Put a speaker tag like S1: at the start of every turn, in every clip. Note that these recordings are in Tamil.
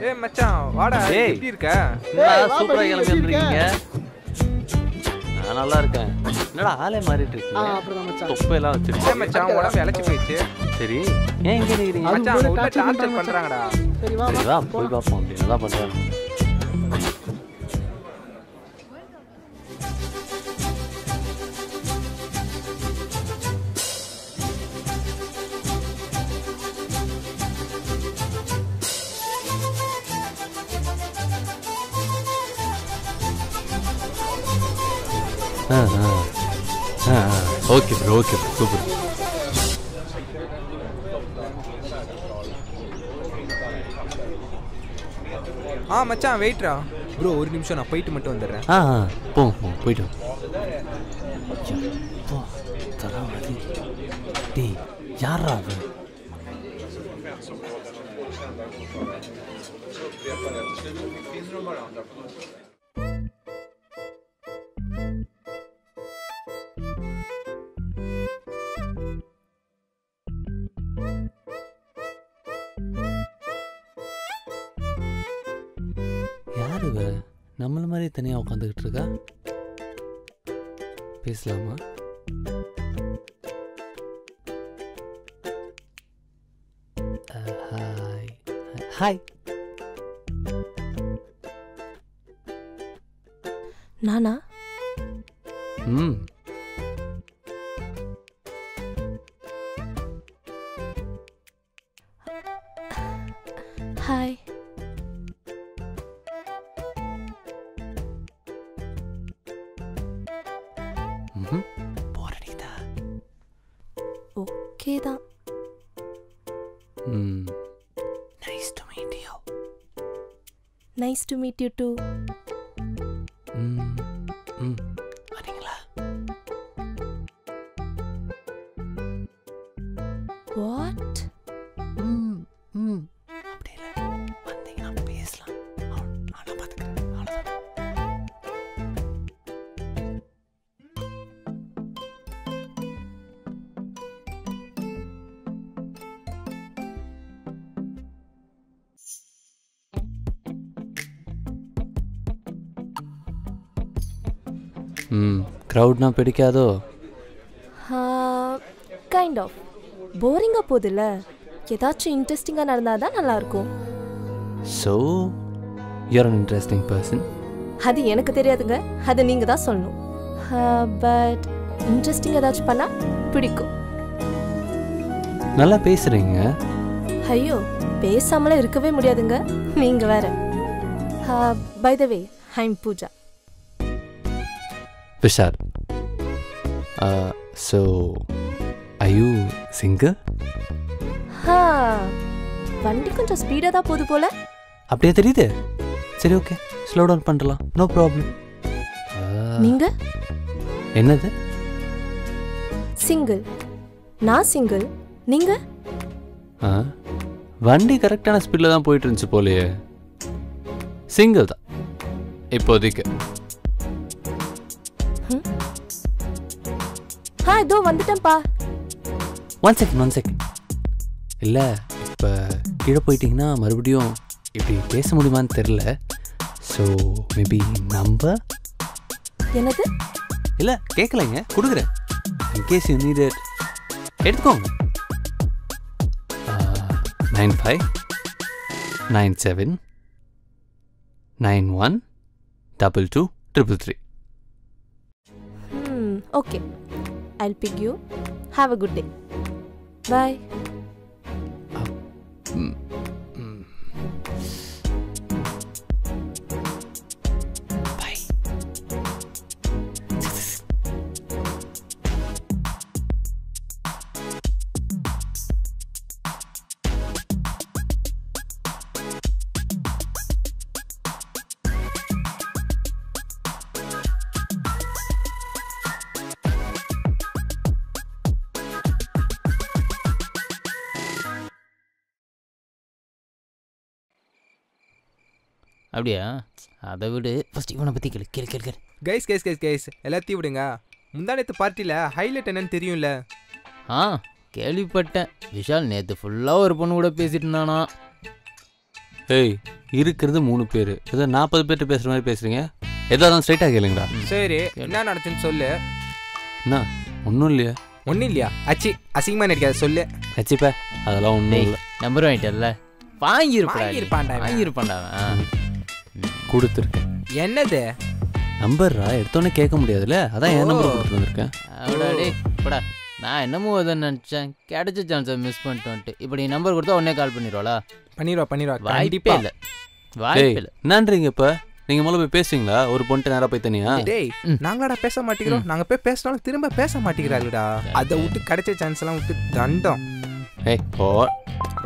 S1: ஏய் மச்சான் வாடா எப்படி இருக்க?
S2: நான் சூப்பரா கிளம்பி வந்திருக்கீங்க. நான் நல்லா இருக்கேன். என்னடா ஆளே மாறிட்டு இருக்கீங்க?
S3: அப்புறம் மச்சான்
S2: தொப்பை எல்லாம் வச்சிருக்கீங்க.
S1: மச்சான் உடம்பு இளைச்சி போயிடுச்சு.
S2: சரி ஏன் இங்கே நிக்கிறீங்க?
S1: மச்சான் உள்ள டார்ச்சர் பண்றாங்கடா.
S3: சரி வா
S2: சரி வா போய் பார்ப்போம். அப்படி என்னதான் பண்றாங்க? Okay bro okay bro super.
S1: மச்சான் வெயிட்ரா ப்ரோ ஒரு நிமிஷம் நான் போயிட்டு மட்டும் வந்துடுறேன்.
S2: போவோம் போயிட்டு டேய் யாரா அது? யாரு இவ? நம்மள மாதிரி தனியா உட்காந்துக்கிட்டு இருக்கா. பேசலாமா? Hi hi.
S4: நானா? ஹாய்.
S2: போர் அடிக்குதா?
S4: ஓகே தான்.
S2: Nice to meet you.
S4: Nice to meet you too.
S2: வரீங்களா?
S4: வாட்?
S2: அப்படி இல்லை, வந்தீங்கன்னா பேசலாம். நான் பார்த்துக்கிறேன். அவ்வளோதான். க்ரௌட்னா பிடிக்காதோ?
S4: Kind of. போரிங்காக போதில்ல, ஏதாச்சும் இன்ட்ரெஸ்டிங்காக நடந்தால் தான் நல்லாயிருக்கும்.
S2: So you are an interesting person.
S4: அது எனக்கு தெரியாதுங்க, அதை நீங்கள் தான் சொல்லணும். பட் இன்ட்ரெஸ்டிங் ஏதாச்சும் பண்ணால் பிடிக்கும்.
S2: நல்லா பேசுகிறீங்க.
S4: ஐயோ, பேசாமலாம் இருக்கவே முடியாதுங்க, நீங்கள் வேற. By the way, I'm Pooja.
S2: Vishal. So are you single?
S4: வண்டி கொஞ்சம் ஸ்பீடாக தான் போகுது போல.
S2: அப்படியே தெரியுது. சரி ஓகே, ஸ்லோ டவுன் பண்ணலாம், நோ ப்ராப்ளம்.
S4: நீங்க
S2: என்னது?
S4: சிங்கிள். நான் சிங்கிள், நீங்க?
S2: வண்டி கரெக்டான ஸ்பீடில் தான் போயிட்டு இருந்துச்சு போலையே. சிங்கிள் தான் இப்போதைக்கு.
S4: இதோ வந்துட்டேன்ப்பா.
S2: One second. இல்லை, இப்போ கீழே போயிட்டீங்கன்னா மறுபடியும் இப்படி பேச முடியுமான்னு தெரில. So maybe number.
S4: என்னது?
S2: இல்லை கேட்கலைங்க, கொடுக்குறேன். இன்கேஸ் யூ நீட் இட் எடுத்துக்கோங்க. 9597 91 22 333.
S4: Okay, I'll pick you. Have a good day. Bye.
S2: Bye.
S5: அப்படியா? அதை விடு, ஃபர்ஸ்ட் இவனை பற்றி கேளு.
S1: கைஸ் எல்லாத்தையும் விடுங்க. முந்தானத்து பார்ட்டியில் ஹைலைட் என்னன்னு தெரியும்ல?
S5: கேள்விப்பட்டேன். விஷால் நேற்று ஃபுல்லாக ஒரு பொண்ணு கூட பேசிட்டு இருந்தானா?
S2: ஏய், இருக்கிறது 3 பேர். ஏதோ 40 பேர்கிட்ட பேசுகிற மாதிரி பேசுகிறீங்க. ஏதாவது ஸ்ட்ரைட்டாக கேளுங்கடா.
S1: சரி என்ன நடந்துச்சுன்னு சொல்லு.
S2: என்ன ஒன்றும் இல்லையா?
S1: ஒன்றும் இல்லையா? அச்சி அசிங்கமாக நினைக்காத சொல்லு.
S2: கச்சிப்பா அதெல்லாம் ஒன்றும் இல்லை.
S5: நம்பர் வாங்கிட்டல
S1: வாங்கியிருப்பான்டா
S5: வாங்கியிருப்பான்டா.
S2: கொடுத்துருக்கேன்.
S1: என்னது
S2: நம்பர்ரா எடுத்தோன்னே கேட்க முடியாதுல்ல, அதான் என் நம்பர் கொடுத்துட்டு வந்திருக்கேன்.
S5: அவ்வளோடே படா. நான் என்னமோ அதை நினச்சேன், கிடைச்ச சான்ஸை மிஸ் பண்ணிட்டு வந்துட்டு. இப்போ நீ நம்பர் கொடுத்தா உடனே கால் பண்ணிடுவாளா?
S1: பண்ணிடுவா
S5: வாய்ப்பே இல்லை, வாய்ப்பே இல்லை.
S2: என்னன்றீங்க இப்போ? நீங்கள் முதல்ல போய் பேசுவீங்களா? ஒரு பொண்ணு நேராக போய் தனியா?
S1: டேய் நாங்களாடா பேச மாட்டேங்கிறோம். நாங்கள் போய் பேசினாலும் திரும்ப பேச மாட்டேங்கிறாளுடா. அதை விட்டு கிடைச்ச சான்ஸ் எல்லாம் விட்டு தண்டம்.
S2: ஏய் போ,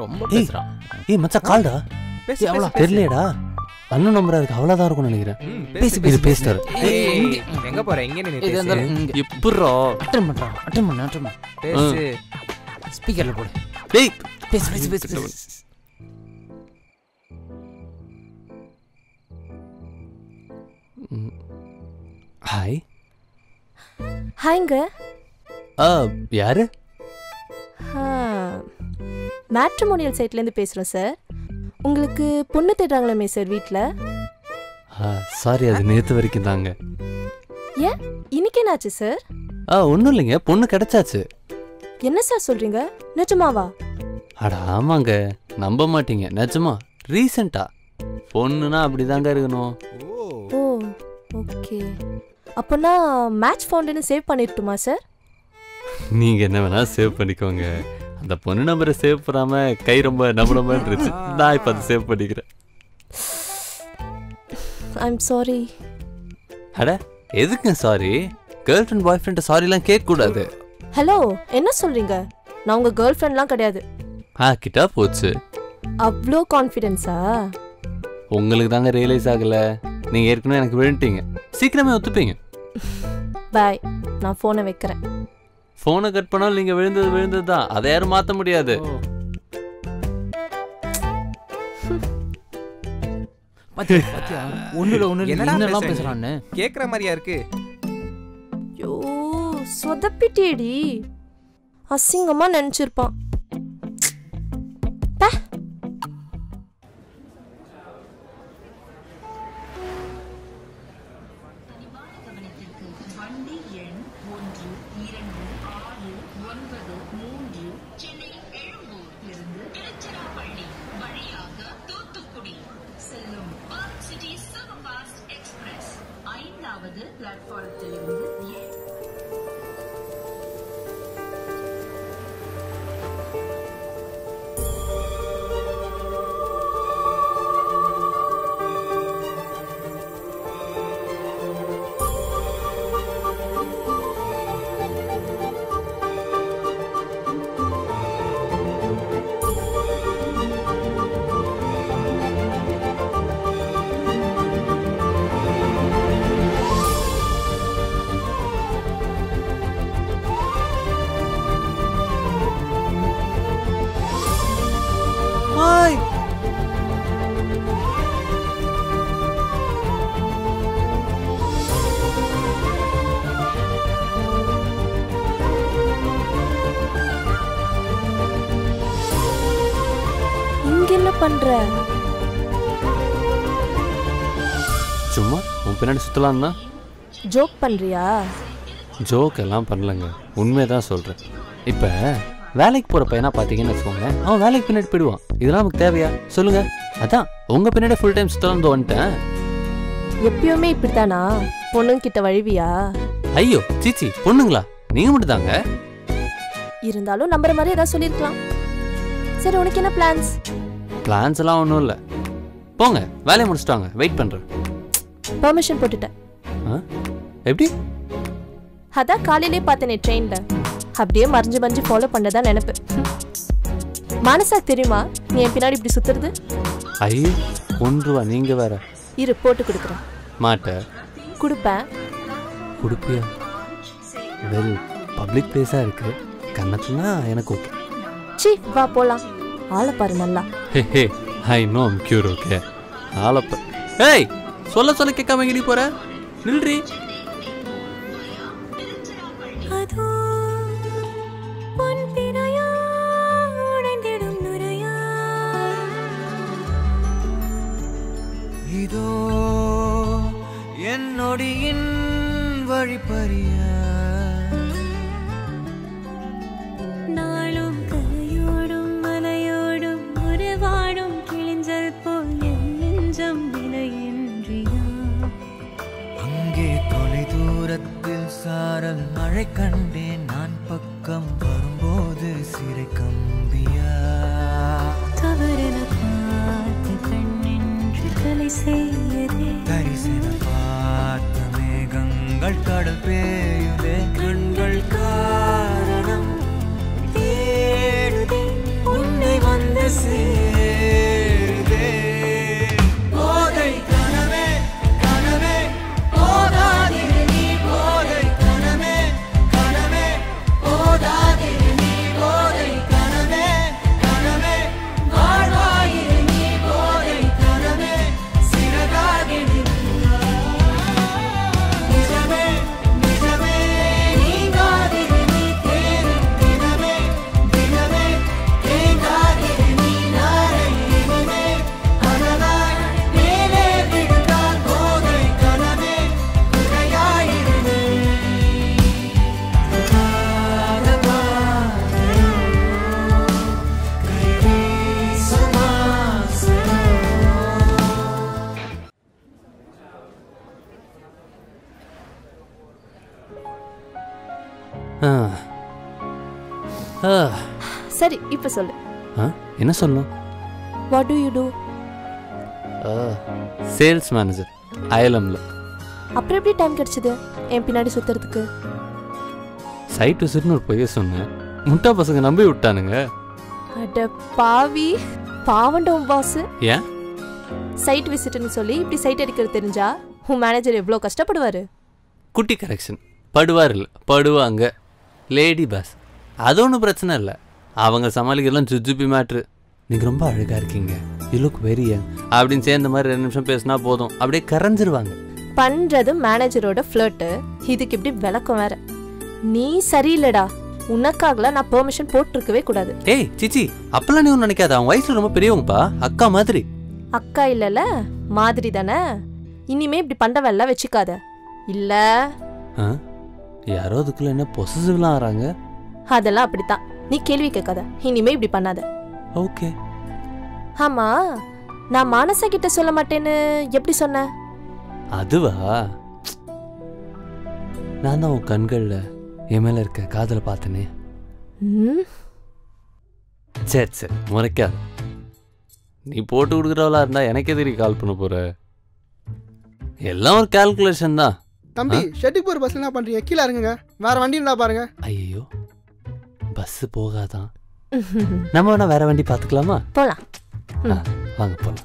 S5: ரொம்ப பேசுகிறான்.
S2: ஏய் மச்சான் கால்டா.
S1: பேசு
S2: அவ்வளோ தெரியலடா. அண்ணன் நம்பரா இருக்கு, அவ்வளோதான் இருக்கும்னு நினைக்கிறேன்.
S1: பேசு
S2: பேசிட்டாரு.
S1: எங்க போற? எங்க நின்னு
S2: எப்பட்றா?
S5: அட்டன் பண்ணுறான், அட்டன் பண்ண
S1: பேசு.
S5: ஸ்பீக்கரில் போடு.
S2: டேய்
S5: பேசு பேசு பேசு பேசு.
S2: ஹாய்.
S4: ஹாய்ங்க.
S2: யாரு?
S4: மேட்ரிமோனியல் சைட்லேருந்து பேசுகிறோம் சார். உங்களுக்கு பொண்ணு தேடுறாங்களே சார் வீட்டில்?
S2: சாரி, அது நேற்று வரைக்கும் தாங்க.
S4: ஏன் இன்னைக்கு என்னாச்சு சார்?
S2: ஒன்றும் இல்லைங்க, பொண்ணு கிடைச்சாச்சு.
S4: என்ன சார் சொல்கிறீங்க? நிஜமாவா?
S2: அட ஆமாங்க, நம்ப மாட்டீங்க, நிஜமா ரீசெண்டா. பொண்ணுனா அப்படிதாங்க இருக்கணும்.
S4: ஓ ஓகே. அப்போனா மேட்ச் ஃபவுண்டுன்னு சேவ் பண்ணிட்டுமா சார்?
S2: நீங்க என்ன வேணா சேவ் பண்ணிக்கோங்க. அந்த பொண்ணு நம்பரை சேவ் பண்ணாம கை ரொம்ப நம்பளமா இருந்துச்சு. நான் இப்போ அதை சேவ் பண்ணிக்கிறேன்.
S4: I'm sorry.
S2: அட எதுக்கு சாரி? கேர்ள் ஃப்ரெண்ட் பாய் ஃப்ரெண்ட் சாரிலாம் கேட்க கூடாது.
S4: ஹலோ, என்ன சொல்றீங்க? நான் உங்க கேர்ள் ஃப்ரெண்ட்லாம் கிடையாது.
S2: கிட்டா போச்சு.
S4: அவ்வளோ கான்ஃபிடென்ஸா?
S2: உங்களுக்கு தாங்க ரியலைஸ் ஆகல. நீங்க ஏற்கனவே எனக்கு விழுந்துட்டீங்க. சீக்கிரமே ஒத்துப்பீங்க.
S4: பாய், நான் ஃபோனை வைக்கிறேன்.
S2: ஃபோனை கட் பண்ணாலும் நீங்க விழுந்தது தான், அதை யாரும் மாற்ற முடியாது.
S5: என்னெல்லாம் பேசுறான்னு
S1: கேக்குற மாதிரியா இருக்கு?
S4: ஐயோ சொதப்பிட்டேடி. அசிங்கமா நினைச்சிருப்பான். என்ன பண்ற?
S2: சும்மா உன் பின்னாடி சுத்தலாம்னா?
S4: ஜோக் பண்றியா?
S2: ஜோக் எல்லாம் பண்ணலங்க, உண்மையதான் சொல்றேன். இப்ப வேலைக்கு போற பையனா பாத்தீங்கன்னு வச்சுக்கோங்க, அவன் வேலைக்கு பின்னாடி போயிடுவான். இதெல்லாம் நமக்கு தேவையா சொல்லுங்க? அதான் உங்க பின்னாடி ஃபுல் டைம் சுத்தலாம் வந்துட்டேன்.
S4: எப்பயுமே இப்படித்தானா? பொண்ணுங்க கிட்ட வழிவியா?
S2: ஐயோ சீச்சி, பொண்ணுங்களா? நீங்க மட்டும் தாங்க.
S4: இருந்தாலும் நம்புற மாதிரி ஏதாவது சொல்லிருக்கலாம். சரி, உனக்கு என்ன பிளான்ஸ்?
S2: பிளான்ஸ் எல்லாம் ஒன்றும் இல்லை. போங்க, வேலையை முடிச்சுட்டாங்க, வெயிட் பண்ணுறேன்.
S4: பெர்மிஷன் போட்டுட்டேன்.
S2: எப்படி?
S4: அதான் காலையிலே பார்த்தேனே ட்ரெயினில். அப்படியே மறைஞ்சு ஃபாலோ பண்ணதா நினைப்பு. மனசா தெரியுமா நீ என் பின்னாடி இப்படி சுத்துறது?
S2: ஐயோ ₹1 நீங்க வேற.
S4: இரு, போட்டு கொடுக்குறேன்.
S2: மாட்ட?
S4: கொடுப்பேன்.
S2: கொடுப்பியா? வெல், பப்ளிக் பிளேஸாக இருக்கு, கண்ணத்துனா எனக்கு ஓகே.
S4: சி, வா போலாம். ஆளை பாரு நல்லா.
S2: Hey I know I'm cure. Okay ஆளப்ப. ஏய், சொல்ல கேட்காம எங்கடி போற? நில்றி.
S3: இதோ என்னொடியின் வழிபறிய
S6: நாளும் கலையோடும் மலையோடும் உருவாடும் கிழிஞ்சல் போல் என் நெஞ்சம் விலையின்றியா
S3: அங்கே தொலை தூரத்தில் சாரல் மழை கண்டேன் நான் பக்கம் வரும்போது சிறை கம்பியா
S6: தவறென பார்த்து கண்ணின்று கலை செய்யதே
S3: தரிசன பார்த்த மேகங்கள் கடல் பேயுதே கண்கள் காரணம் தேடுதே உன்னை வந்து சேருதே போதை கனவே கனவே போதாதிரு நீ போதை கனவே கனவே போதாதிரு நீ போதை கனவே கனவே வாழ்வாயிரு நீ போதை கனவே சிறகாகிடு நிஜமே நிஜமே நீங்காதிரு நீ தேடும் தினமே தினமே தேங்காதிரு நீ நாளை இனிமே அதனால் மேலே விழுந்தால் போதை கனவே குறையாயிரு நீ
S4: சரி இப்ப சொல்லு.
S2: என்ன சொல்லணும்?
S4: What do you do?
S2: Sales manager ஐஎல்எம்ல.
S4: அப்புறம் எப்படி டைம் கிடைச்சது என் பின்னாடி சுத்துறதுக்கு?
S2: சைட் விசிட்னு ஒரு பொய்ய சொன்னேன், முட்டா பசங்க நம்பி விட்டானுங்க.
S4: அட பாவி, பாவண்டம் பாஸ்.
S2: ஏன்
S4: சைட் விசிட்னு சொல்லி இப்படி சைட் அடிக்கிறது தெரிஞ்சா உன் மேனேஜர் எவ்வளோ கஷ்டப்படுவாரு.
S2: குட்டி கரெக்ஷன், படுவார் இல்லை படுவாங்க. லேடி பாஸ் அது ஒன்றும் பிரச்சனை இல்லை, அவங்க சமாளிக்கலாம் ஜுஜுபி மேட்ரு. நீங்கள் ரொம்ப அழகாக இருக்கீங்க, யூ லுக் வெரி யங் அப்படின்னு சேர்ந்த மாதிரி 2 நிமிஷம் பேசினா போதும், அப்படியே கரைஞ்சிருவாங்க.
S4: பண்றது மேனேஜரோட ஃப்ளர்ட்டு, இதுக்கு இப்படி விளக்கம் வேற. நீ சரியில்லடா, உனக்காகலாம் நான் பெர்மிஷன் போட்டிருக்கவே கூடாது.
S2: ஏய் சிச்சி, அப்பெல்லாம் நீ ஒன்றும் நினைக்காத, அவன் வயசுல ரொம்ப பெரியவங்கப்பா, அக்கா மாதிரி.
S4: அக்கா இல்லைல்ல, மாதிரி தானே. இனிமே இப்படி பண்டவெல்லாம் வச்சுக்காத இல்ல.
S2: யாரோ அதுக்குள்ள என்ன பொசசிவ்லாம் ஆறாங்க.
S4: அதெல்லாம் அப்படித்தான், நீ கேள்வி கேட்காத, இனிமே இப்படி பண்ணாத.
S2: ஓகே.
S4: ஆமா, நான் மானசா கிட்ட சொல்ல மாட்டேன்னு எப்படி சொன்ன?
S2: அதுவா, நான் தான் உன் கண்கள்ல என் மேல இருக்க காதல பார்த்தனே. சரி சரி முறைக்காது, நீ போட்டு கொடுக்குறவளா இருந்தா எனக்கே தெரிய கால் பண்ண போற. எல்லாம் ஒரு கால்குலேஷன் தான்.
S7: தம்பி, ஷெட்டுக்கு போகிற பஸ்ல என்ன பண்றீங்க? கீழே இறங்குங்க, வேற வண்டி இருந்தா பாருங்க.
S2: ஐயோ, பஸ் போகாதான், நம்ம வேணா வேற வண்டி பார்த்துக்கலாமா?
S4: போலாம்,
S2: வாங்க போலாம்.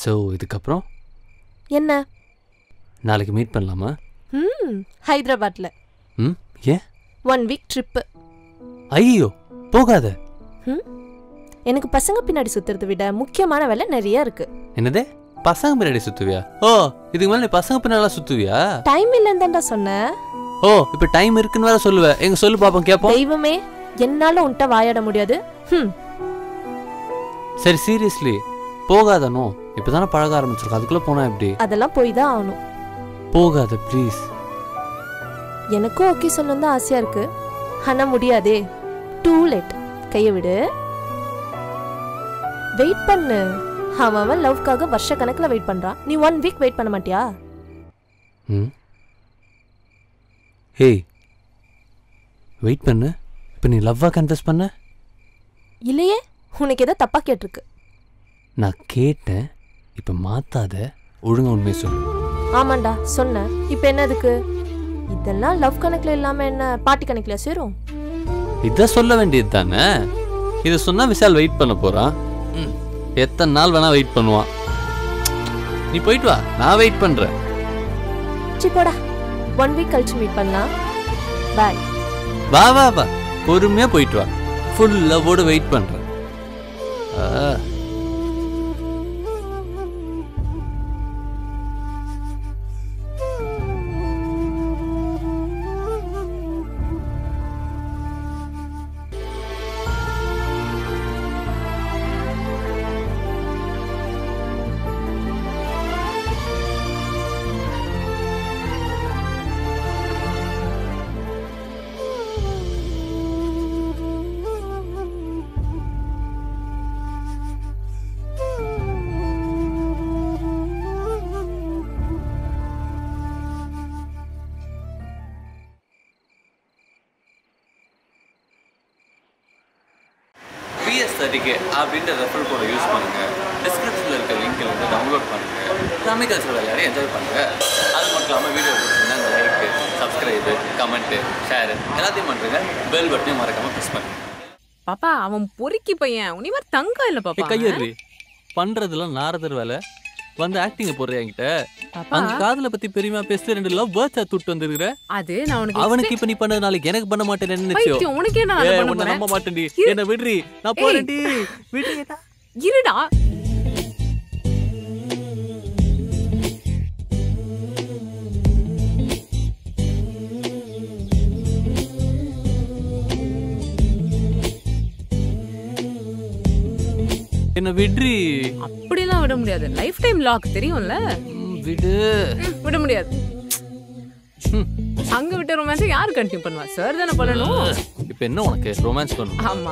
S2: ஸோ இதுக்கப்புறம்
S4: என்ன?
S2: நாளைக்கு மீட் பண்ணலாமா?
S4: ஹைதராபாத்ல.
S2: ஏன்?
S4: 1 வீக் ட்ரிப்பு.
S2: ஐயோ போகாத.
S4: எனக்கு பசங்க பின்னாடி சுத்துறதை விட முக்கியமான வேலை நிறைய இருக்கு.
S2: என்னதே, பசங்க பின்னாடி சுத்துவியா? ஓ, இதுக்கு மேல நீ பசங்க பின்னாடி சுத்துவியா?
S4: டைம் இல்லன்னு தான்டா சொன்னேன்.
S2: ஓ, இப்ப டைம் இருக்குன்னு வேற சொல்லுவ. எங்க சொல்லு பாப்போம், கேப்போம்.
S4: தெய்வமே, என்னால உன்ட்ட வாயாட முடியாது.
S2: சரி சீரியஸ்லி போகாதனோ, இப்பதானே பழக ஆரம்பிச்சிருக்கோம், அதுக்குள்ள போனா எப்படி?
S4: அதெல்லாம் போய் தான் ஆகணும்.
S2: போகாத ப்ளீஸ்.
S4: எனக்கும் ஓகே சொல்லணும் தான் ஆசையா இருக்கு, ஆனா முடியாதே. Too late. கைய விடு, வெயிட் பண்ணு. அவன் லவ்க்காக வருஷ கணக்குல வெயிட் பண்றான், நீ 1 வீக் வெயிட் பண்ண மாட்டியா?
S2: ஹேய், வெயிட் பண்ணு. இப்ப நீ லவ்வா கன்ஃபஸ் பண்ண?
S4: இல்லையே, உனக்கு ஏதோ தப்பா கேட்டிருக்கு.
S2: நான் கேட்டேன், இப்ப மாத்தாத, ஒழுங்கா உண்மையை சொல்லு.
S4: ஆமாண்டா சொன்ன, இப்ப என்ன அதுக்கு? இதெல்லாம் லவ் கணக்குல இல்லாம என்ன பாட்டி கணக்குல சேரும்?
S2: இத சொல்ல வேண்டியது தானே. இத சொன்னா விஷால் வெயிட் பண்ண போறான். எத்தனை நாள் வேணா வெயிட் பண்ணுவான். நீ போயிட்டு வா, நான் வெயிட் பண்றேன்.
S4: போடா, 1 வீக் கழிச்சு மீட் பண்ணலாம். பாய்.
S2: வா வா வா, பொறுமையா போயிட்டு வா. ஃபுல் லவ்வோட வெயிட் பண்றேன். 30K அப்படின்ற ரெஃபரல் கோடை யூஸ் பண்ணுங்கள். டிஸ்கிரிப்ஷனில் இருக்க லிங்க்கில் வந்து டவுன்லோட் பண்ணுங்கள். ரம்மி கல்ச்சர் விளையாடி என்ஜாய் பண்ணுங்கள். அது மட்டும் இல்லாமல் வீடியோ பிடிச்சிங்கன்னா இந்த லைக்கு, சப்ஸ்கிரைபு, கமெண்ட்டு, ஷேரு எல்லாத்தையும் பண்ணுறங்க. பெல் பட்டனையும் மறக்காமல் ப்ரெஸ் பண்ணுங்க.
S8: பாப்பா அவன் பொறுக்கி பையன் உனி மாதிரி தங்கம் இல்ல பாப்பா.
S2: கையேறி பண்ணுறதுலாம் நாரதர் வேலை. வந்து ஆக்டிங்க போடுற என்கிட்ட.
S8: பாப்பா
S2: அந்த காதலை பத்தி பெரியமா பேசி 2 லவ் பேர்ட்ஸ் துட்டு வந்துருக்குற.
S8: அது நான் உனக்கு
S2: அவனுக்கு இப்ப நீ பண்ணது நாளைக்கு எனக்கு பண்ண மாட்டேன்னு நினைச்சியோ?
S8: பைத்தியம், உனக்கே நான் அதை பண்ண போறேன்.
S2: நம்ப மாட்டேன்டி. என்ன விடுறி, நான் போறேன்டி. விடுறியடா.
S8: இருடா.
S2: என்ன விடுறி.
S8: அப்படிலாம் விட முடியாது. லைஃப் டைம் லாக் தெரியும்ல.
S2: விடு.
S8: விட முடியாது. அங்க விட்ட ரொமான்ஸ் யார் கண்டினியூ பண்ணுவா? சார் தானே பண்ணணும்.
S2: இப்போ என்ன உனக்கு ரொமான்ஸ் பண்ணும்?
S8: ஆமா.